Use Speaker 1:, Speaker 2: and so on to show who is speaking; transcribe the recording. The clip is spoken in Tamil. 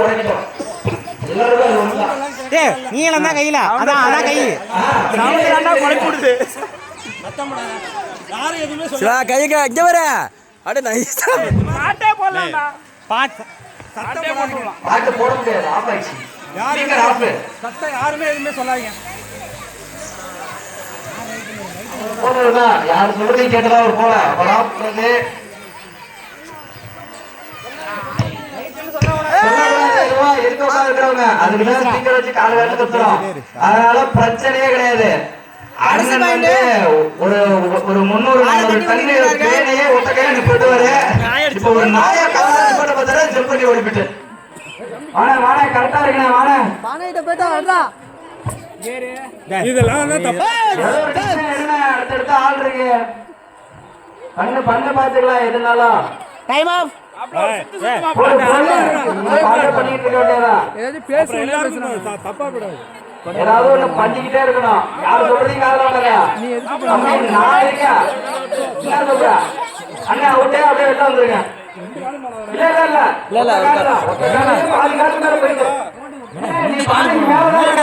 Speaker 1: உடைக்கணும். எல்லாரும் அது ஒண்ணுதான்.
Speaker 2: டேய் நீளம் தான் கையில அதான் அதான் கை சாமி குழப்பிடுது. யாரும் எதுவுமே சொல்ல
Speaker 3: கைக்கு இங்க வர அட நைஸா
Speaker 2: பாட்டே போடலாம்டா. பாட்டு சட்டை போடலாம்.
Speaker 1: பாட்டு போட முடியாது. ஆஃப் ஆயிடுச்சு. யாருமே ஆஃப்.
Speaker 2: சட்டை யாருமே எதுவுமே சொல்லாதீங்க.
Speaker 1: போடுறதா யார் சொல்றதையும் கேட்டதா ஒரு போல அப்புறம் அதனால பிரச்சனையே கிடையாது. ஒரு 300 தண்ணியே ஒத்த கையில நிப்பாட்டுவாரு. இப்ப ஒரு நாயா கால பார்த்தா ஜம்ப் பண்ணி ஓடிப்பிட்டு வாண கரெக்டா இருக்கா வாண
Speaker 2: இதெல்லாம்
Speaker 1: அடுத்தடுத்த ஆள் இருக்கு. பண்ணு பாத்துக்கலாம் எதுனாலும்
Speaker 2: டைம் ஆஃப்
Speaker 1: பண்ணிட்டு இருக்க வேண்டியதான். ஏதாவது ஒண்ணு பண்ணிக்கிட்டே இருக்கணும். யாரும் சொல்றதையும் காதுல விடாத. நான் இருக்கேன். என்ன சொல்ற அண்ணா விட்டே அப்படியே வெளில வந்துருங்க. இல்ல பாதி காட்டு மேல போயிட்டு நீ பாதி மேல